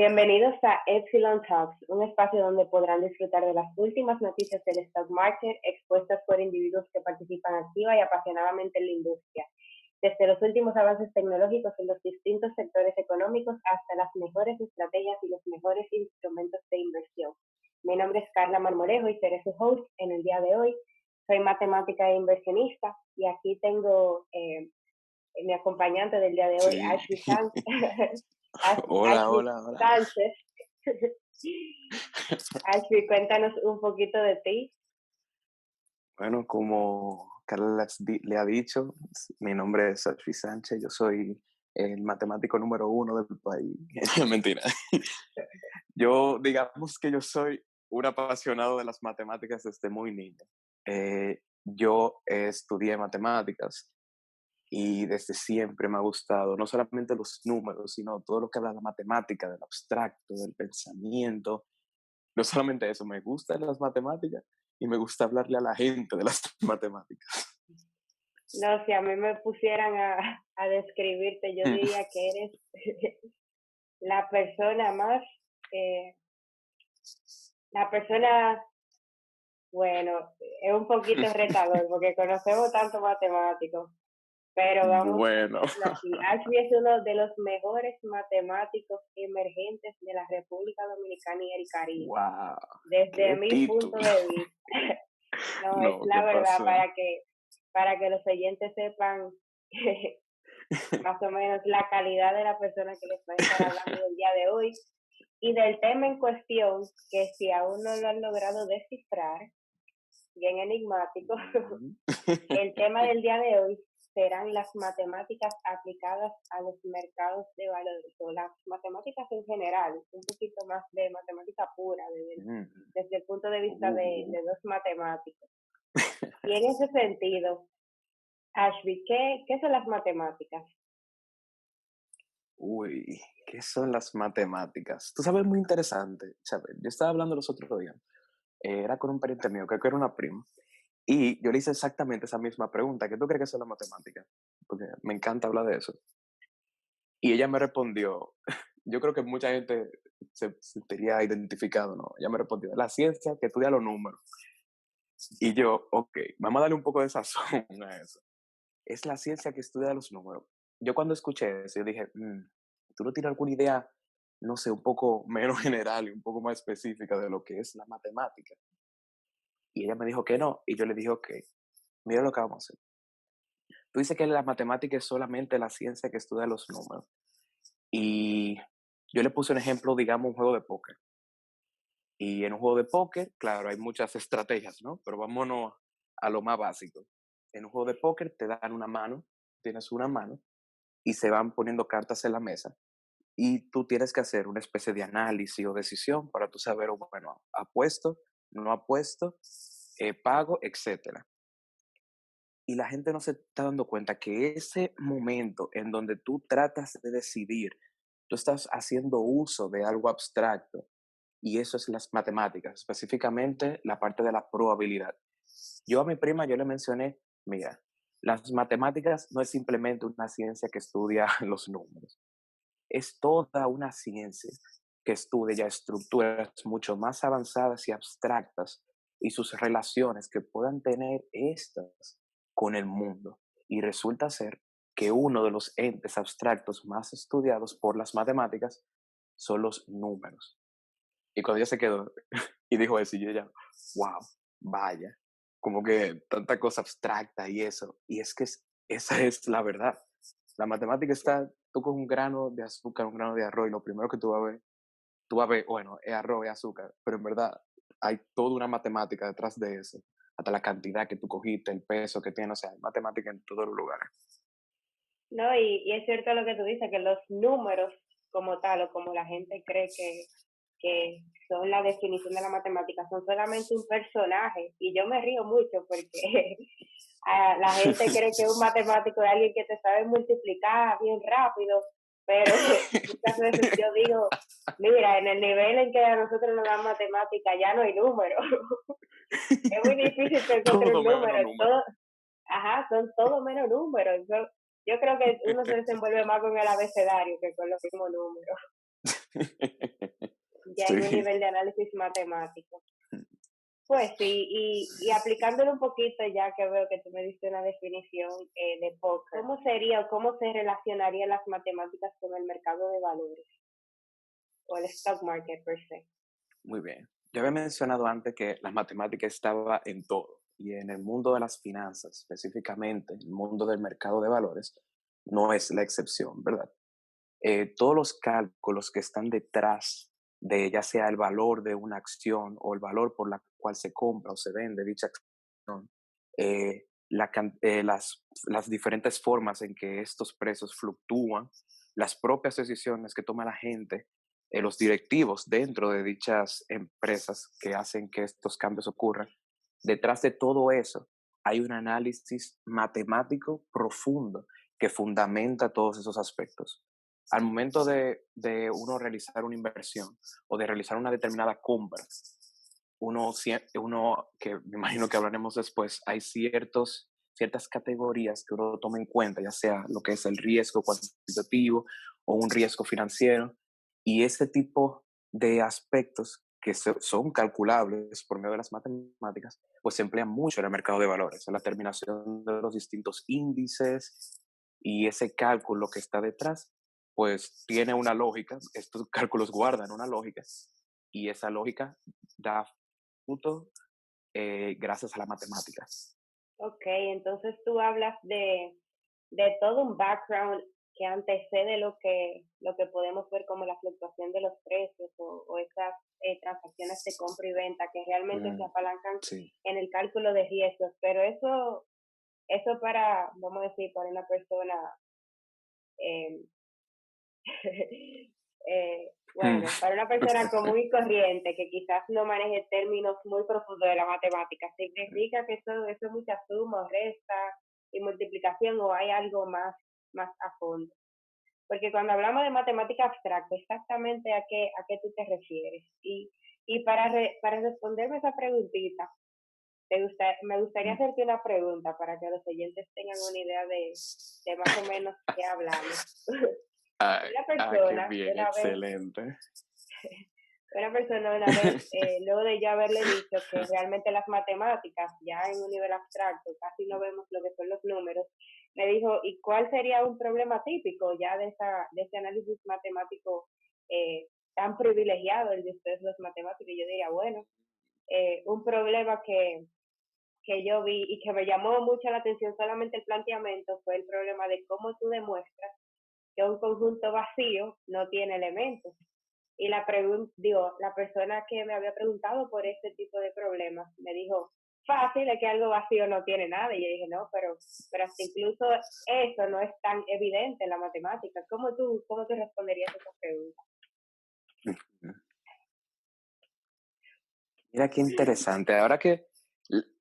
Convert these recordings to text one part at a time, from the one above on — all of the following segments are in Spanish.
Bienvenidos a Epsilon Talks, un espacio donde podrán disfrutar de las últimas noticias del stock market expuestas por individuos que participan activa y apasionadamente en la industria, desde los últimos avances tecnológicos en los distintos sectores económicos hasta las mejores estrategias y los mejores instrumentos de inversión. Mi nombre es Carla Marmolejo y seré su host en el día de hoy. Soy matemática e inversionista y aquí tengo mi acompañante del día de hoy, Sí. Ashley Sánchez. Hola, Ashley hola, hola. Sánchez. Ashley, cuéntanos un poquito de ti. Bueno, como Carla le ha dicho, mi nombre es Ashley Sánchez, yo soy el matemático número 1 del país. Mentira. Digamos que yo soy un apasionado de las matemáticas desde muy niño. Yo estudié matemáticas y desde siempre me ha gustado no solamente los números, sino todo lo que habla de la matemática, del abstracto, del pensamiento. No solamente eso, me gustan las matemáticas y me gusta hablarle a la gente de las matemáticas. No, si a mí me pusieran a describirte, yo diría que eres la persona más, eh, la persona, bueno, es un poquito retador porque conocemos tanto matemáticos, pero vamos a Bueno, decirlo así. Ashley es uno de los mejores matemáticos emergentes de la República Dominicana y el Caribe, wow, desde qué mi punto título. de vista. No, es No, ¿qué la verdad, pasó? para que los oyentes sepan más o menos la calidad de la persona que les va a estar hablando el día de hoy y del tema en cuestión, que si aún no lo han logrado descifrar, bien enigmático, Ujú. el tema del día de hoy serán las matemáticas aplicadas a los mercados de valores o las matemáticas en general, un poquito más de matemática pura Mm. desde el punto de vista Uh. de dos matemáticos. Y en ese sentido, Ashby, ¿qué son las matemáticas? Uy, ¿qué son las matemáticas? Tú sabes, muy interesante, ¿sabes? Yo estaba hablando los otros días, era con un pariente mío, creo que era una prima, y yo le hice exactamente esa misma pregunta: ¿qué tú crees que son las matemáticas? Porque me encanta hablar de eso. Y ella me respondió, yo creo que mucha gente se sentiría identificado, ¿no? Ella me respondió: la ciencia que estudia los números. Y yo, ok, vamos a darle un poco de sazón a eso. Es la ciencia que estudia los números. Yo cuando escuché eso, yo dije, ¿tú no tienes alguna idea, no sé, un poco menos general y un poco más específica de lo que es la matemática? Y ella me dijo que no, y yo le dije, ok, mira lo que vamos a hacer. Tú dices que la matemática es solamente la ciencia que estudia los números. Y yo le puse un ejemplo, digamos, un juego de póker. Y en un juego de póker, claro, hay muchas estrategias, ¿no? Pero vámonos a lo más básico. En un juego de póker te dan una mano, tienes una mano, y se van poniendo cartas en la mesa. Y tú tienes que hacer una especie de análisis o decisión para tú saber, bueno, apuesto, no apuesto, pago, etcétera. Y la gente no se está dando cuenta que ese momento en donde tú tratas de decidir, tú estás haciendo uso de algo abstracto, y eso es las matemáticas, específicamente la parte de la probabilidad. Yo a mi prima yo le mencioné, mira, las matemáticas no es simplemente una ciencia que estudia los números, es toda una ciencia que estudia ya estructuras mucho más avanzadas y abstractas y sus relaciones que puedan tener estas con el mundo. Y resulta ser que uno de los entes abstractos más estudiados por las matemáticas son los números. Y cuando ella se quedó y dijo eso, y yo ya, wow, vaya, como que tanta cosa abstracta y eso. Y es que esa es la verdad. La matemática está, tú con un grano de azúcar, un grano de arroz, y lo primero que tú vas a ver, bueno, es arroz, es azúcar, pero en verdad hay toda una matemática detrás de eso. Hasta la cantidad que tú cogiste, el peso que tiene, o sea, hay matemática en todos los lugares. No, y es cierto lo que tú dices, que los números como tal, o como la gente cree que son la definición de la matemática, son solamente un personaje. Y yo me río mucho porque la gente cree que un matemático es alguien que te sabe multiplicar bien rápido, pero muchas veces yo digo, mira, en el nivel en que a nosotros nos dan matemática ya no hay números. Es muy difícil que encuentre Todo un menos número, número. ajá, son todo menos números. Yo creo que uno se desenvuelve más con el abecedario que con los mismos números. ya en un Sí. nivel de análisis matemático. Pues sí, y aplicándolo un poquito, ya que veo que tú me diste una definición de poker, ¿cómo sería o cómo se relacionarían las matemáticas con el mercado de valores o el stock market per se? Muy bien. Yo había mencionado antes que la matemática estaba en todo y en el mundo de las finanzas, específicamente en el mundo del mercado de valores, no es la excepción, ¿verdad? Todos los cálculos que están detrás de ya sea el valor de una acción o el valor por la cual se compra o se vende dicha acción, las diferentes formas en que estos precios fluctúan, las propias decisiones que toma la gente, los directivos dentro de dichas empresas que hacen que estos cambios ocurran, detrás de todo eso hay un análisis matemático profundo que fundamenta todos esos aspectos. Al momento de uno realizar una inversión o de realizar una determinada compra, uno que me imagino que hablaremos después, hay ciertas categorías que uno toma en cuenta, ya sea lo que es el riesgo cuantitativo o un riesgo financiero, y ese tipo de aspectos que son calculables por medio de las matemáticas, pues se emplean mucho en el mercado de valores, en la determinación de los distintos índices y ese cálculo que está detrás, pues tiene una lógica, estos cálculos guardan una lógica y esa lógica da fruto gracias a la matemática. Ok, entonces tú hablas de todo un background que antecede lo que podemos ver como la fluctuación de los precios o esas transacciones de compra y venta que realmente se Mm, apalancan sí. en el cálculo de riesgos, pero eso para, vamos a decir, para una persona eh, Mm. bueno, para una persona común y corriente que quizás no maneje términos muy profundos de la matemática, ¿significa que eso es mucha suma o resta y multiplicación o hay algo más a fondo? Porque cuando hablamos de matemática abstracta, exactamente a qué tú te refieres. Y para responderme esa preguntita, me gustaría Mm. hacerte una pregunta para que los oyentes tengan una idea de más o menos qué hablamos. Ay, Una qué persona, bien, una vez excelente. una vez, luego de yo haberle dicho que realmente las matemáticas, ya en un nivel abstracto, casi no vemos lo que son los números, me dijo, ¿y cuál sería un problema típico ya de ese análisis matemático tan privilegiado, el de ustedes los matemáticos? Y yo diría, bueno, un problema que yo vi y que me llamó mucho la atención solamente el planteamiento fue el problema de cómo tú demuestras que un conjunto vacío no tiene elementos. Y la persona que me había preguntado por este tipo de problemas me dijo, fácil, es que algo vacío no tiene nada. Y yo dije, no, pero hasta incluso eso no es tan evidente en la matemática. Cómo tú responderías a esa pregunta? Mira qué interesante. Ahora que,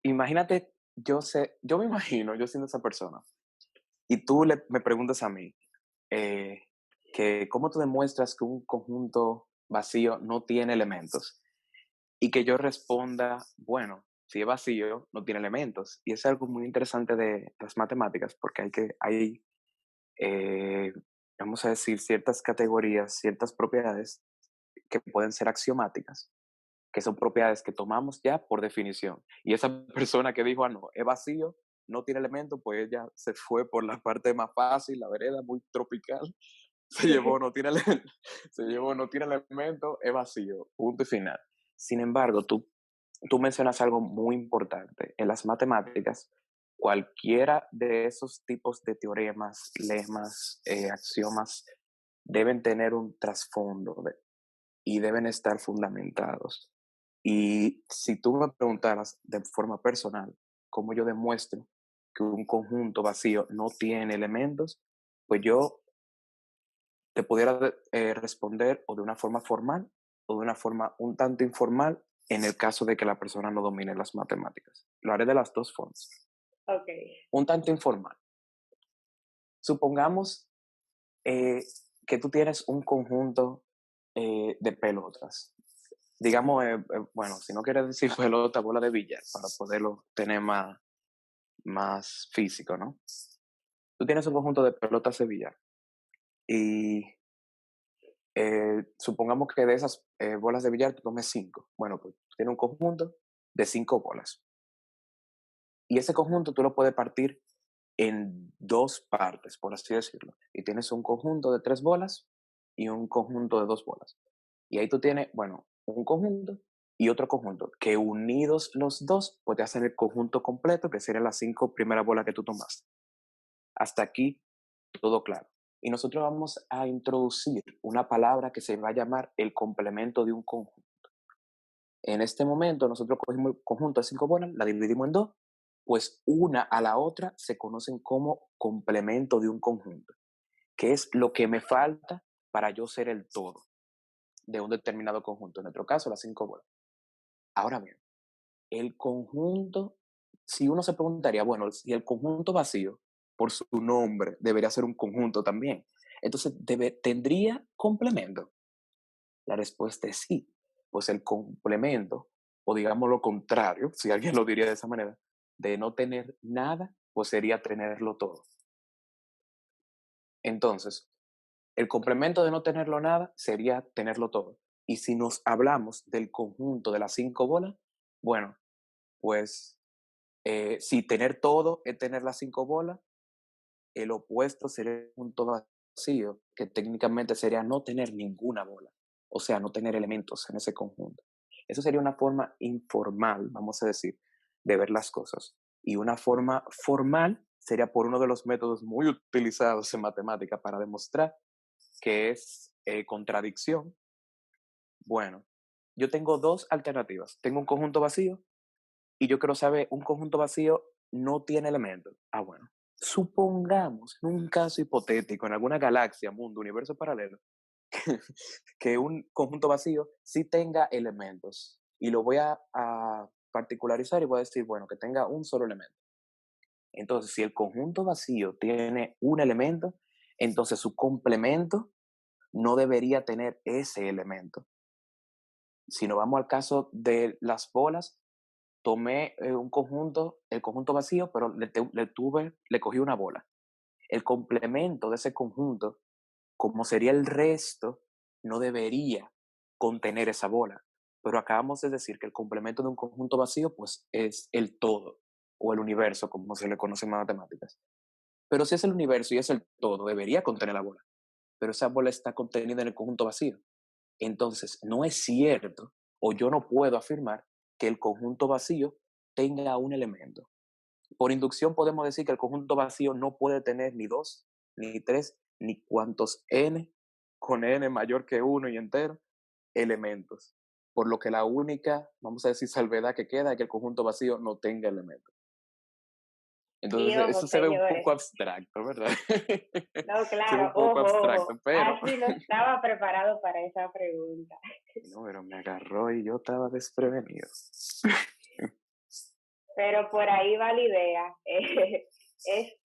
imagínate, yo me imagino, yo siendo esa persona, y me preguntas a mí, eh, que cómo tú demuestras que un conjunto vacío no tiene elementos, y que yo responda, bueno, si es vacío, no tiene elementos. Y es algo muy interesante de las matemáticas, porque hay eh, vamos a decir, ciertas categorías, ciertas propiedades que pueden ser axiomáticas, que son propiedades que tomamos ya por definición. Y esa persona que dijo, ah, no, es vacío, no tiene elemento, pues ella se fue por la parte más fácil, la vereda muy tropical, se llevó, no tiene, se llevó, no tiene elemento, es vacío, punto y final. Sin embargo, tú mencionas algo muy importante. En las matemáticas, cualquiera de esos tipos de teoremas, lemas, axiomas, deben tener un trasfondo y deben estar fundamentados. Y si tú me preguntaras de forma personal cómo yo demuestro que un conjunto vacío no tiene elementos, pues yo te pudiera responder o de una forma formal o de una forma un tanto informal en el caso de que la persona no domine las matemáticas. Lo haré de las dos formas. Ok, Un tanto informal. Supongamos eh, que tú tienes un conjunto de pelotas. Digamos, bueno, si no quieres decir pelota, bola de billar, para poderlo tener más físico, ¿no? Tú tienes un conjunto de pelotas de billar y supongamos que de esas bolas de billar tú tomes 5. Bueno, pues tiene un conjunto de 5 bolas. Y ese conjunto tú lo puedes partir en 2 partes, por así decirlo. Y tienes un conjunto de 3 bolas y un conjunto de 2 bolas. Y ahí tú tienes, bueno, un conjunto y otro conjunto, que unidos los dos, pues te hacen el conjunto completo, que serían las 5 primeras bolas que tú tomaste. Hasta aquí, todo claro. Y nosotros vamos a introducir una palabra que se va a llamar el complemento de un conjunto. En este momento, nosotros cogimos el conjunto de 5 bolas, la dividimos en dos, pues una a la otra se conocen como complemento de un conjunto, que es lo que me falta para yo ser el todo de un determinado conjunto. En nuestro caso, las 5 bolas. Ahora bien, el conjunto, si uno se preguntaría, bueno, si el conjunto vacío, por su nombre, debería ser un conjunto también. Entonces, ¿tendría complemento? La respuesta es sí, pues el complemento, o digamos lo contrario, si alguien lo diría de esa manera, de no tener nada, pues sería tenerlo todo. Entonces, el complemento de no tenerlo nada sería tenerlo todo. Y si nos hablamos del conjunto de las 5 bolas, bueno, pues si tener todo es tener las 5 bolas, el opuesto sería un todo vacío, que técnicamente sería no tener ninguna bola, o sea, no tener elementos en ese conjunto. Eso sería una forma informal, vamos a decir, de ver las cosas. Y una forma formal sería por uno de los métodos muy utilizados en matemática para demostrar que es contradicción. Bueno, yo tengo dos alternativas. Tengo un conjunto vacío y yo quiero saber, un conjunto vacío no tiene elementos. Ah, bueno. Supongamos, en un caso hipotético, en alguna galaxia, mundo, universo paralelo, que un conjunto vacío sí tenga elementos. Y lo voy a particularizar y voy a decir, bueno, que tenga un solo elemento. Entonces, si el conjunto vacío tiene un elemento, entonces su complemento no debería tener ese elemento. Si nos vamos al caso de las bolas, tomé un conjunto, el conjunto vacío, pero le cogí una bola. El complemento de ese conjunto, como sería el resto, no debería contener esa bola. Pero acabamos de decir que el complemento de un conjunto vacío, pues es el todo, o el universo, como se le conoce en matemáticas. Pero si es el universo y es el todo, debería contener la bola. Pero esa bola está contenida en el conjunto vacío. Entonces, no es cierto, o yo no puedo afirmar que el conjunto vacío tenga un elemento. Por inducción podemos decir que el conjunto vacío no puede tener ni dos, ni tres, ni cuantos n, con n mayor que uno y entero, elementos. Por lo que la única, vamos a decir, salvedad que queda es que el conjunto vacío no tenga elementos. Y Entonces, ojo, eso se ve un señores, poco abstracto, ¿verdad? no, Se ve claro, un poco ojo, abstracto, ojo, pero así no estaba preparado para esa pregunta. no, pero me agarró y yo estaba desprevenido. Pero por ahí va la idea. Es,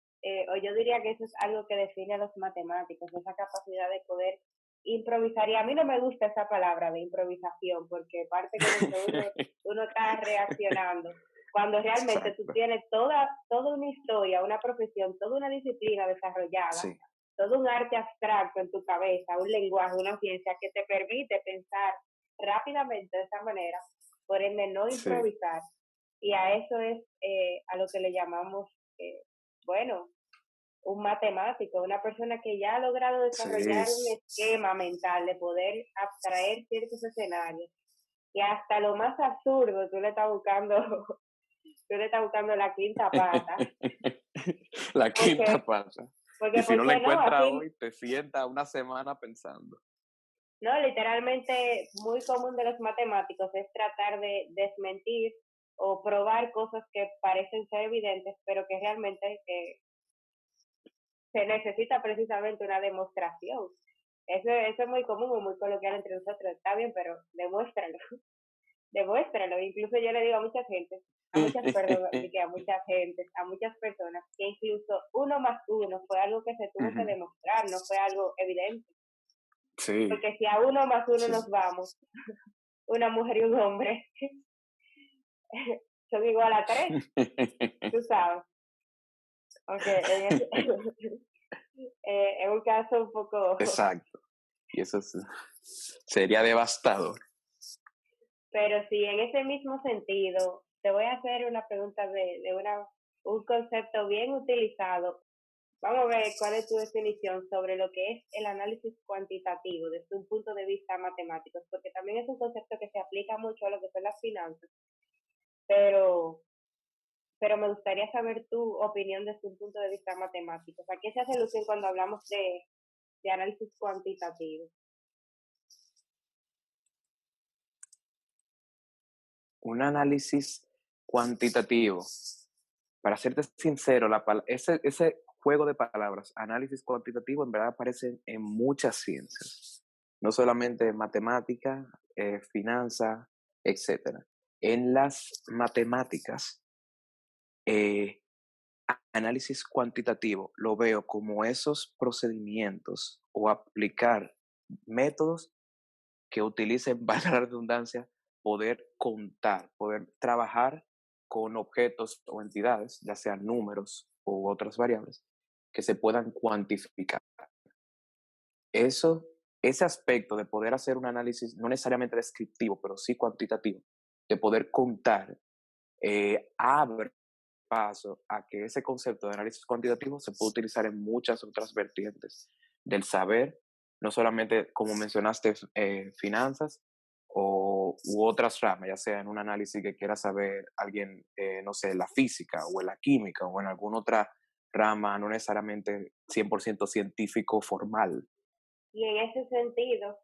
o yo diría que eso es algo que define a los matemáticos, esa capacidad de poder improvisar. Y a mí no me gusta esa palabra de improvisación, porque parte como que uno está reaccionando, cuando realmente tú Exacto. tienes toda una historia, una profesión, toda una disciplina desarrollada, Sí, todo un arte abstracto en tu cabeza, un lenguaje, una ciencia que te permite pensar rápidamente de esa manera, por ende no sí, improvisar. Y a eso es a lo que le llamamos, bueno, un matemático, una persona que ya ha logrado sí, desarrollar un esquema mental de poder abstraer ciertos escenarios. Y hasta lo más absurdo, tú le estás buscando, tú le estás buscando la quinta pata. La quinta Porque, pasa. Y porque si ¿por no la qué no? encuentra Así, hoy, te sienta una semana pensando. no, literalmente muy común de los matemáticos es tratar de desmentir o probar cosas que parecen ser evidentes, pero que realmente se necesita precisamente una demostración. Eso es muy común o muy coloquial entre nosotros. Está bien, pero demuéstralo, demuéstralo. Incluso yo le digo a mucha gente, perdón, a muchas gentes, a muchas personas, que incluso uno más uno fue algo que se tuvo que Ujú. demostrar, no fue algo evidente. Sí, Porque si a uno más uno sí. nos vamos, una mujer y un hombre son igual a tres, tú sabes. Aunque en, es un caso un poco Exacto. Y eso sería devastador. Pero sí, en ese mismo sentido, te voy a hacer una pregunta un concepto bien utilizado. Vamos a ver cuál es tu definición sobre lo que es el análisis cuantitativo desde un punto de vista matemático, porque también es un concepto que se aplica mucho a lo que son las finanzas, pero, pero me gustaría saber tu opinión desde un punto de vista matemático. O sea, ¿qué se hace alusión cuando hablamos de análisis cuantitativo? Un análisis cuantitativo. Para serte sincero, ese juego de palabras, análisis cuantitativo, en verdad aparece en muchas ciencias, no solamente en matemática, finanza, etcétera. En las matemáticas, eh, análisis cuantitativo lo veo como esos procedimientos o aplicar métodos que utilicen, valga la redundancia, poder contar, poder trabajar con objetos o entidades, ya sean números u otras variables, que se puedan cuantificar. Eso, ese aspecto de poder hacer un análisis no necesariamente descriptivo, pero sí cuantitativo, de poder contar, abre paso a que ese concepto de análisis cuantitativo se puede utilizar en muchas otras vertientes del saber, no solamente, como mencionaste, finanzas u otras ramas, ya sea en un análisis que quiera saber alguien, no sé, la física o en la química o en alguna otra rama, no necesariamente 100% científico formal. Y en ese sentido,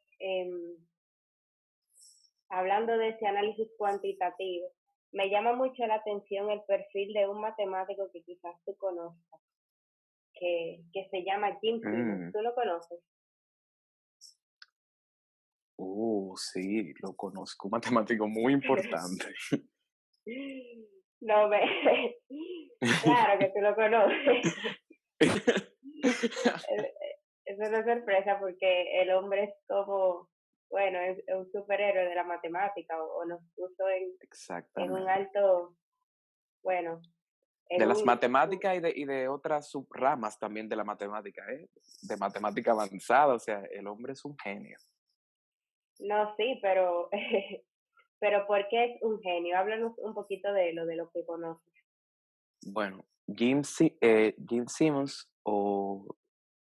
hablando de ese análisis cuantitativo, me llama mucho la atención el perfil de un matemático que quizás tú conozcas, que se llama Jim Simmons. Mm, ¿Tú lo conoces? sí, lo conozco, un matemático muy importante. No me... Claro que tú lo conoces. Eso no es sorpresa porque el hombre es como, bueno, es un superhéroe de la matemática o nos puso en un Exactamente. alto, bueno, en De las un, matemáticas y de otras subramas también de la matemática, ¿eh? De matemática avanzada, o sea, el hombre es un genio. no, sí, pero ¿por qué es un genio? Háblanos un poquito de lo que conoces. Bueno, Jim Simmons, o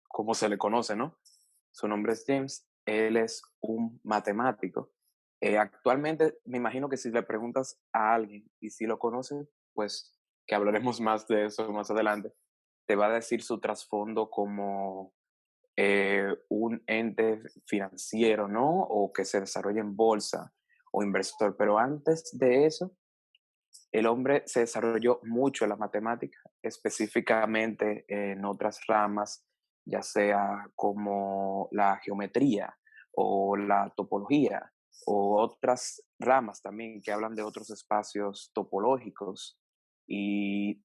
como se le conoce, ¿no? Su nombre es James, él es un matemático. Actualmente, me imagino que si le preguntas a alguien y si lo conoce, pues que hablaremos más de eso más adelante, te va a decir su trasfondo como un ente financiero, ¿no? O que se desarrolla en bolsa o inversor. Pero antes de eso, el hombre se desarrolló mucho en la matemática, específicamente en otras ramas, ya sea como la geometría o la topología o otras ramas también que hablan de otros espacios topológicos y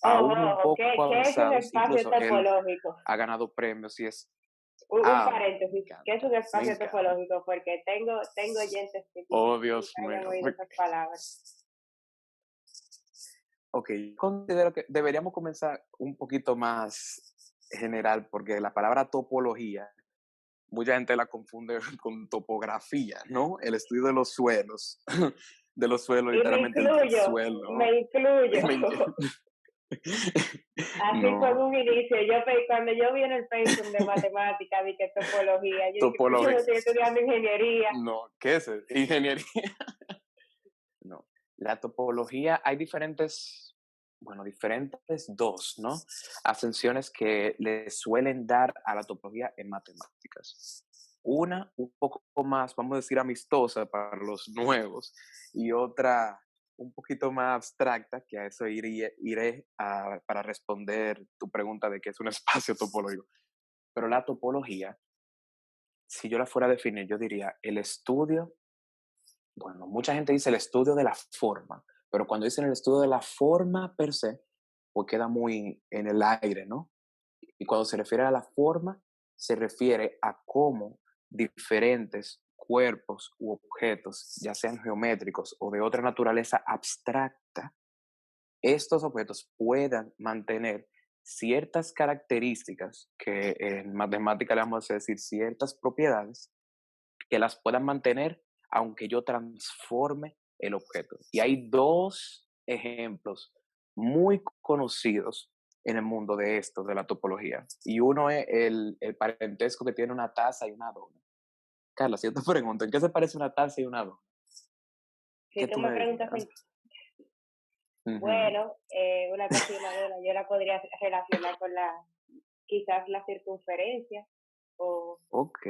Oh, aún un wow, poco qué es un avanzados, espacio incluso él topológico? ha ganado premios y es, Un me paréntesis, ¿qué es un encanta, me espacio encanta. topológico? Porque tengo oyentes que Oh, quizás Dios nunca hayan mío. oído esas palabras. Ok, considero que deberíamos comenzar un poquito más general, porque la palabra topología, mucha gente la confunde con topografía, ¿no? El estudio de los suelos, de los suelos, Y literalmente el suelo. me incluyo. Me inc- Así fue en No, un inicio. Cuando yo vi en el pensum de matemática, vi que topología, yo dije, pero yo no topología, estoy estudiando ingeniería. no, ¿qué es eso? Ingeniería. No, la topología, hay diferentes, bueno, diferentes dos, ¿no? Ascensiones que le suelen dar a la topología en matemáticas. Una un poco más, vamos a decir, amistosa para los nuevos y otra un poquito más abstracta, que a eso iré para responder tu pregunta de qué es un espacio topológico. Pero la topología, si yo la fuera a definir, yo diría el estudio, bueno, mucha gente dice el estudio de la forma, pero cuando dicen el estudio de la forma per se, pues queda muy en el aire, ¿no? Y cuando se refiere a la forma, se refiere a cómo diferentes cuerpos u objetos, ya sean geométricos o de otra naturaleza abstracta, estos objetos puedan mantener ciertas características que en matemática le vamos a decir ciertas propiedades que las puedan mantener aunque yo transforme el objeto. Y hay dos ejemplos muy conocidos en el mundo de esto, de la topología. Y uno es el parentesco que tiene una taza y una dona. Carla, si yo te pregunto, ¿en qué se parece una taza y una dona? ¿Qué Si tú tú me me preguntas, dirías? Ujú. bueno, una cosa y una dona, yo la podría relacionar con quizás la circunferencia, o, Ok.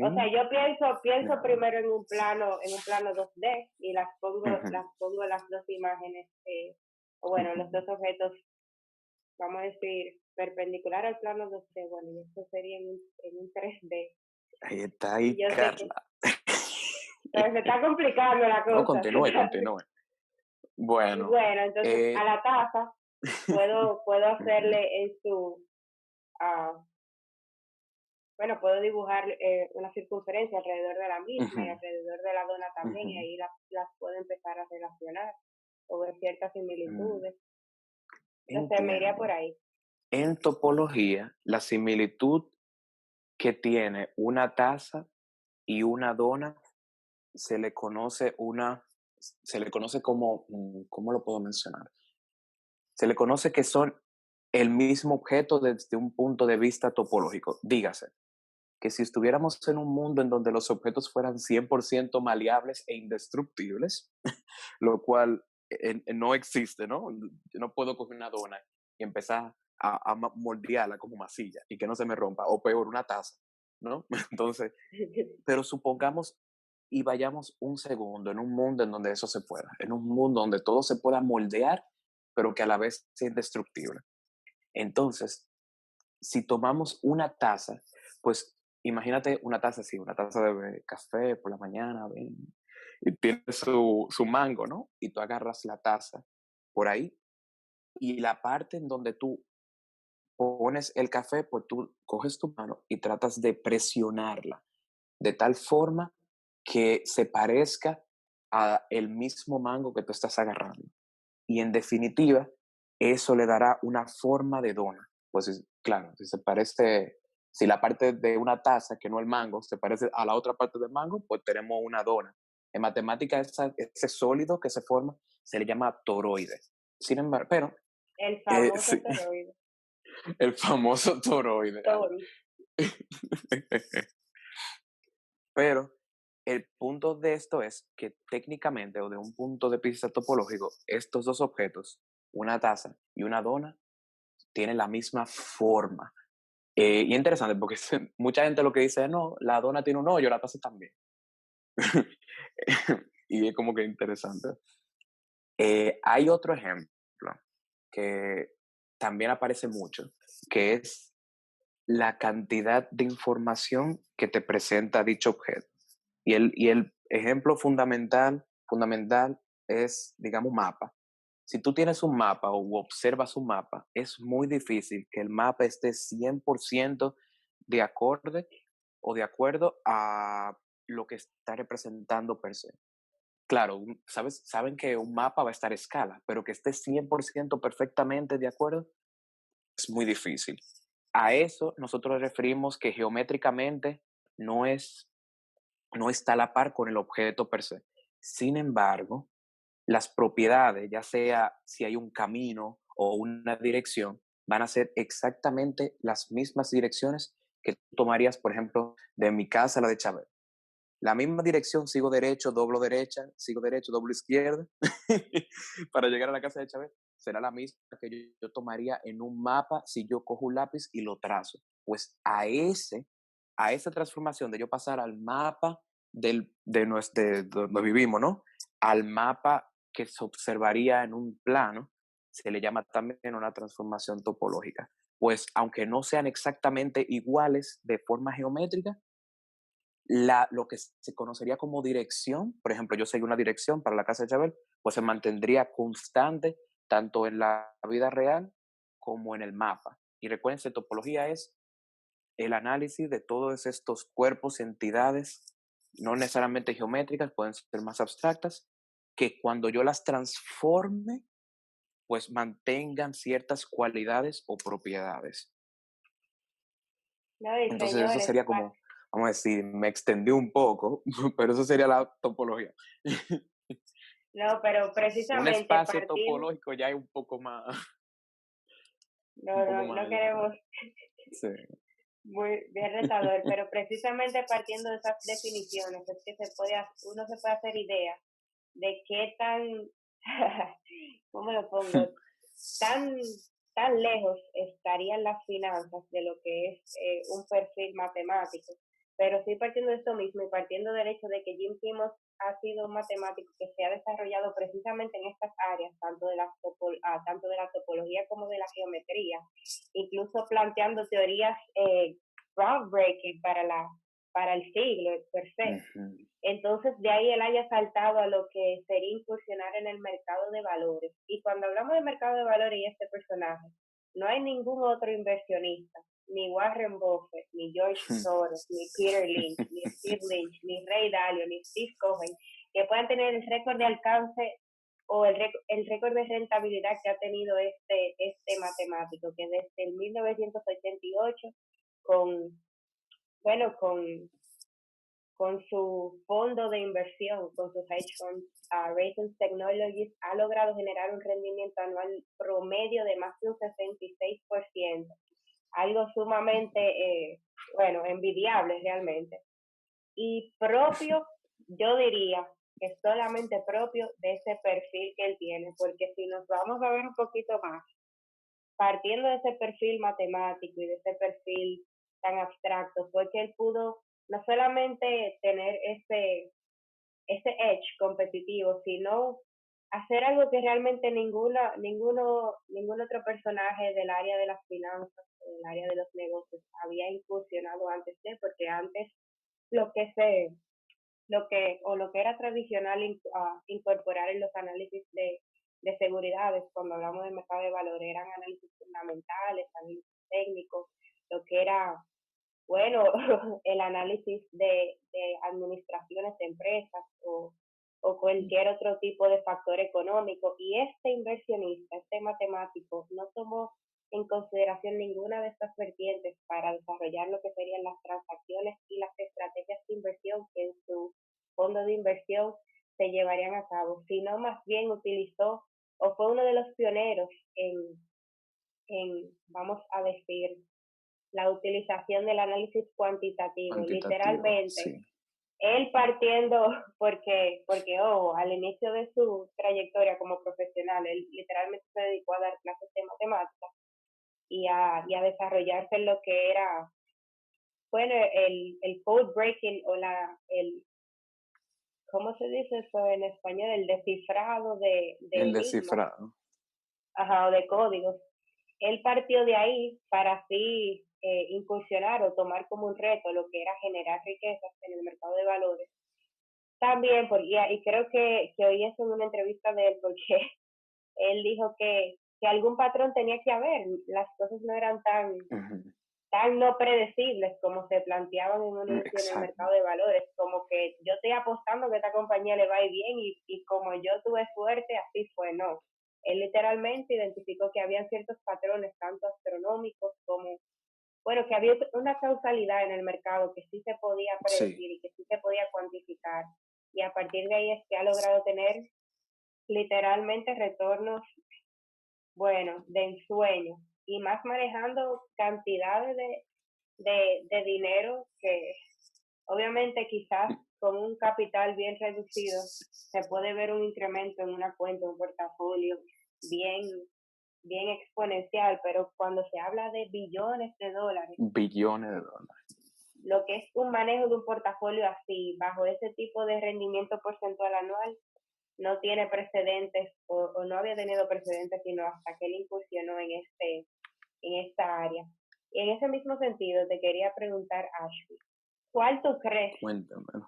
o sea, yo pienso Déjame ver. primero en un plano 2D y Ujú, las pongo las dos imágenes, o bueno, los ujú. dos objetos, vamos a decir, perpendicular al plano 2D, bueno, y esto sería en un 3D. Ahí está, Y ahí, yo sé que, Carla. pero se está complicando la No, cosa. continúe, continúe. Bueno, Bueno, entonces a eh, la taza puedo ujú, hacerle ah, bueno, puedo dibujar una circunferencia alrededor de la misma y ujú, alrededor de la dona también, y ujú, ahí las puedo empezar a relacionar o ver ciertas mm, similitudes. No sé, me iría por entiendo. ahí. En topología, la similitud que tiene una taza y una dona se le conoce se le conoce como, ¿cómo lo puedo mencionar? Se le conoce que son el mismo objeto desde un punto de vista topológico. Dígase, que si estuviéramos en un mundo en donde los objetos fueran 100% maleables e indestructibles, lo cual no existe, ¿no? Yo no puedo coger una dona y empezar a moldearla como masilla y que no se me rompa, o peor, una taza, ¿no? Entonces, pero supongamos y vayamos un segundo en un mundo en donde eso se pueda, en un mundo donde todo se pueda moldear, pero que a la vez sea indestructible. Entonces, si tomamos una taza, pues imagínate una taza así, una taza de café por la mañana, ven, y tiene su mango, ¿no? Y tú agarras la taza por ahí y la parte en donde tú pones el café, pues tú coges tu mano y tratas de presionarla de tal forma que se parezca a el mismo mango que tú estás agarrando. Y en definitiva, eso le dará una forma de dona. Pues claro, si se parece, si la parte de una taza, que no el mango, se parece a la otra parte del mango, pues tenemos una dona. En matemática, ese sólido que se forma se le llama toroide. Sin embargo, pero El famoso sí, toroide. el famoso toroide. Tori. Pero el punto de esto es que técnicamente, o de un punto de vista topológico, estos dos objetos, una taza y una dona, tienen la misma forma. Y interesante porque mucha gente lo que dice es, no, la dona tiene un hoyo, la taza también. Y es como que interesante. Hay otro ejemplo que también aparece mucho, que es la cantidad de información que te presenta dicho objeto. Y el ejemplo fundamental es, digamos, un mapa. Si tú tienes un mapa o observas un mapa, es muy difícil que el mapa esté 100% de acorde o de acuerdo a lo que está representando per se. Claro, saben que un mapa va a estar a escala, pero que esté 100% perfectamente de acuerdo es muy difícil. A eso nosotros referimos que geométricamente no es no está a la par con el objeto per se. Sin embargo, las propiedades, ya sea si hay un camino o una dirección, van a ser exactamente las mismas direcciones que tú tomarías, por ejemplo, de mi casa a la de Chávez. La misma dirección, sigo derecho, doblo derecha, sigo derecho, doblo izquierda, para llegar a la casa de Chávez, será la misma que yo tomaría en un mapa si yo cojo un lápiz y lo trazo. Pues a esa transformación de yo pasar al mapa de donde vivimos, ¿no? Al mapa que se observaría en un plano, se le llama también una transformación topológica. Pues aunque no sean exactamente iguales de forma geométrica, lo que se conocería como dirección, por ejemplo, yo seguí una dirección para la casa de Chabel, pues se mantendría constante tanto en la vida real como en el mapa. Y recuerden, topología es el análisis de todos estos cuerpos y entidades, no necesariamente geométricas, pueden ser más abstractas, que cuando yo las transforme pues mantengan ciertas cualidades o propiedades. No, y Entonces eso señores, sería como, vamos a decir, me extendí un poco, pero eso sería la topología. no, pero Un precisamente espacio partimos, topológico ya es un poco más, un no, poco no, más no allá. queremos Sí. muy bien retador, pero precisamente partiendo de esas definiciones es que uno se puede hacer idea de qué tan, ¿cómo lo pongo? Tan, tan lejos estarían las finanzas de lo que es un perfil matemático. Pero sí partiendo de esto mismo y partiendo del hecho de que Jim Simmons ha sido un matemático que se ha desarrollado precisamente en estas áreas, tanto de la topología como de la geometría, incluso planteando teorías groundbreaking para el siglo per se. Ujú. Entonces, de ahí él haya saltado a lo que sería incursionar en el mercado de valores. Y cuando hablamos de mercado de valores y este personaje, no hay ningún otro inversionista, ni Warren Buffett, ni George Soros, ni Peter Lynch, ni Steve Lynch, ni Ray Dalio, ni Steve Cohen, que puedan tener el récord de alcance o el récord de rentabilidad que ha tenido este matemático, que desde el 1988, con, bueno, con su fondo de inversión, con sus hedge funds, Raytheon Technologies ha logrado generar un rendimiento anual promedio de más de un 66%, algo sumamente, envidiable realmente. Y propio, yo diría que solamente propio de ese perfil que él tiene, porque si nos vamos a ver un poquito más, partiendo de ese perfil matemático y de ese perfil tan abstracto, fue que él pudo no solamente tener ese edge competitivo, sino hacer algo que realmente ningún otro personaje del área de las finanzas, del área de los negocios, había incursionado antes de, porque antes lo que se, lo que era tradicional incorporar en los análisis de seguridades, cuando hablamos de mercado de valores, eran análisis fundamentales, análisis técnicos, lo que era bueno, el análisis de administraciones de empresas o cualquier otro tipo de factor económico. Y este inversionista, este matemático, no tomó en consideración ninguna de estas vertientes para desarrollar lo que serían las transacciones y las estrategias de inversión que en su fondo de inversión se llevarían a cabo, sino más bien utilizó o fue uno de los pioneros vamos a decir, la utilización del análisis cuantitativo, Cuantitativo, literalmente, sí. él partiendo, al inicio de su trayectoria como profesional, él literalmente se dedicó a dar clases de matemáticas y a desarrollarse en lo que era, bueno, el code breaking o ¿cómo se dice eso en español? El descifrado de El enigmas, descifrado. o de códigos. Él partió de ahí para así incursionar o tomar como un reto lo que era generar riquezas en el mercado de valores. También, y creo que oí eso en una entrevista de él, porque él dijo que algún patrón tenía que haber, las cosas no eran Ujú. tan no predecibles como se planteaban en un inicio en el Exacto. mercado de valores, como que yo estoy apostando que a esta compañía le va a ir bien y como yo tuve suerte, así fue, no. Él literalmente identificó que había ciertos patrones, tanto astronómicos como, bueno, que había una causalidad en el mercado que sí se podía Sí. predecir y que sí se podía cuantificar. Y a partir de ahí es que ha logrado tener literalmente retornos, bueno, de ensueño y más manejando cantidades de dinero que obviamente quizás con un capital bien reducido se puede ver un incremento en una cuenta, un portafolio bien, bien exponencial, pero cuando se habla de billones de dólares, Billones de dólares. lo que es un manejo de un portafolio así, bajo ese tipo de rendimiento porcentual anual, no tiene precedentes o no había tenido precedentes sino hasta que él incursionó en esta área. Y en ese mismo sentido te quería preguntar, Ashley, ¿cuál tú crees Cuéntamelo.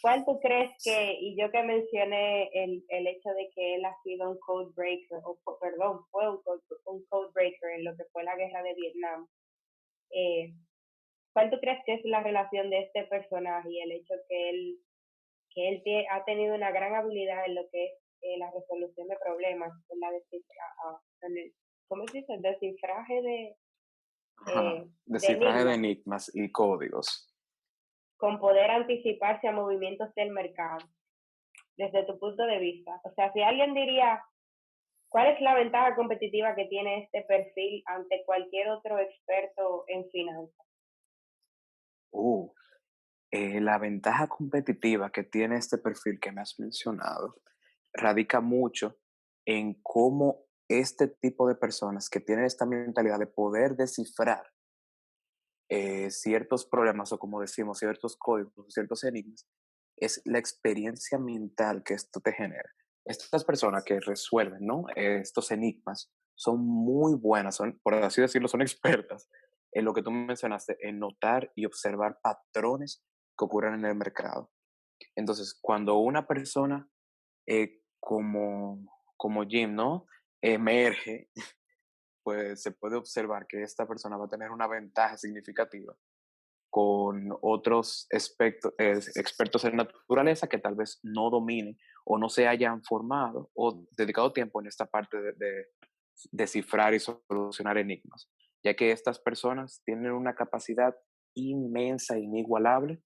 ¿cuál tú crees que, y yo que mencioné el hecho de que él ha sido un code breaker, perdón, fue un code breaker en lo que fue la guerra de Vietnam, ¿cuál tú crees que es la relación de este personaje y el hecho que él ha tenido una gran habilidad en lo que es la resolución de problemas, en la ¿cómo se dice? Descifraje Ajá. de Descifraje de enigmas, enigmas y códigos. con poder anticiparse a movimientos del mercado, desde tu punto de vista. O sea, si alguien diría, ¿cuál es la ventaja competitiva que tiene este perfil ante cualquier otro experto en finanzas? Uh, la ventaja competitiva que tiene este perfil que me has mencionado radica mucho en cómo este tipo de personas que tienen esta mentalidad de poder descifrar ciertos problemas o como decimos, ciertos códigos, ciertos enigmas, es la experiencia mental que esto te genera. Estas personas que resuelven, ¿no? Estos enigmas son muy buenas, son, por así decirlo, son expertas en lo que tú mencionaste, en notar y observar patrones que ocurren en el mercado. Entonces, cuando una persona como Jim, ¿no? Emerge, pues se puede observar que esta persona va a tener una ventaja significativa con otros expertos en naturaleza que tal vez no dominen o no se hayan formado o dedicado tiempo en esta parte de descifrar y solucionar enigmas, ya que estas personas tienen una capacidad inmensa, inigualable,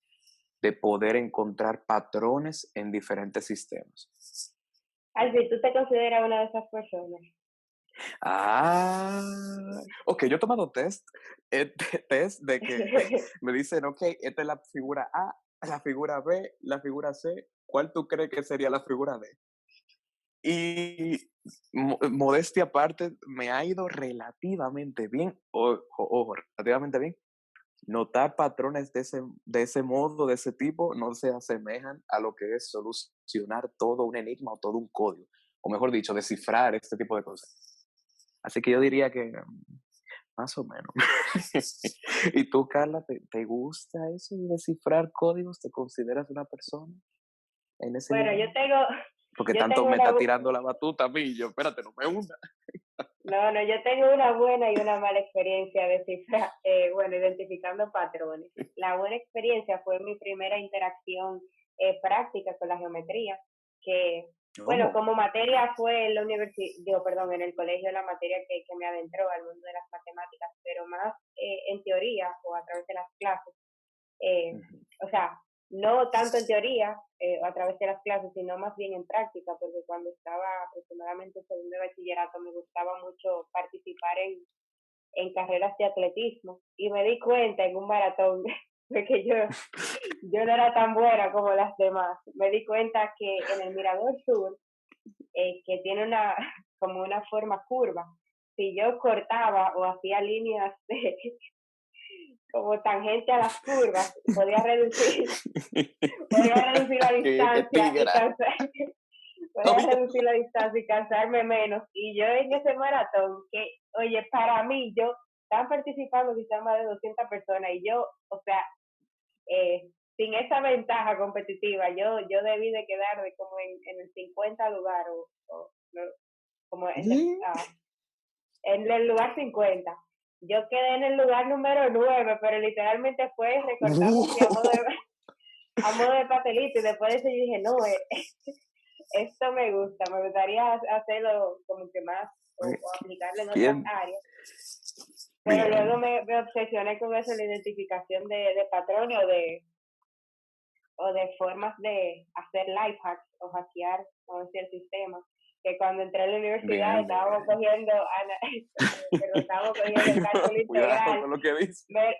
de poder encontrar patrones en diferentes sistemas. Alfie, ¿tú te consideras una de esas personas? Ah, ok, yo he tomado test de que me dicen, ok, esta es la figura A, la figura B, la figura C, ¿cuál tú crees que sería la figura D? Y modestia aparte, me ha ido relativamente bien, ojo, relativamente bien. Notar patrones de ese modo, de ese tipo, no se asemejan a lo que es solucionar todo un enigma o todo un código, o mejor dicho, descifrar este tipo de cosas. Así que yo diría que más o menos. ¿Y tú, Carla, te gusta eso de descifrar códigos? ¿Te consideras una persona en ese Bueno, nivel? Porque yo tanto tengo me una, está tirando la batuta a mí, y yo, espérate, no me hunda. no, no, yo tengo una buena y una mala experiencia de cifra, bueno, identificando patrones. La buena experiencia fue mi primera interacción práctica con la geometría, que, bueno, Oh. como materia fue en la universidad, digo, perdón, en el colegio la materia que me adentró al mundo de las matemáticas, pero más en teoría o a través de las clases. eh, Ujú. o sea, no tanto en teoría a través de las clases, sino más bien en práctica, porque cuando estaba aproximadamente en segundo de bachillerato me gustaba mucho participar en carreras de atletismo y me di cuenta en un maratón de que yo no era tan buena como las demás. Me di cuenta que en el Mirador Sur, que tiene una como una forma curva, si yo cortaba o hacía líneas como tangente a las curvas, podía reducir la Qué distancia y tigra. podía Obvio. reducir la distancia y cansarme menos. Y yo en ese maratón, que, oye, para mí, yo, están participando quizás más de 200 personas y yo, o sea, sin esa ventaja competitiva, yo debí de quedar de como en el 50 lugar o no, como en el lugar 50. Yo quedé en el lugar número 9, pero literalmente fue recortando así a modo de papelito y después de eso yo dije, no, esto me gustaría hacerlo como que más o aplicarlo en otras Bien, áreas, pero luego bien, me obsesioné con eso, la identificación de patrones o de formas de hacer life hacks o hackear, como decía, el sistema. Que cuando entré a la universidad bien, estábamos bien. cogiendo, pero estábamos cogiendo cálculo Cuidado integral. con lo que dices. Me,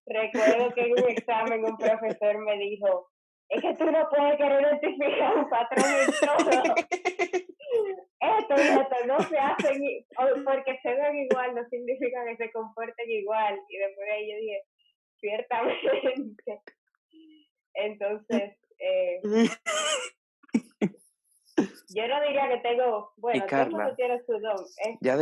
recuerdo que en un examen un profesor me dijo, es que tú no puedes querer identificar un patrón en todo. Esto y esto no se hacen, porque se ven igual, no significa que se comporten igual. Y después de ahí yo dije, ciertamente. Entonces, yo no diría que tengo, Y bueno, todo el mundo Carla, tiene su don. ya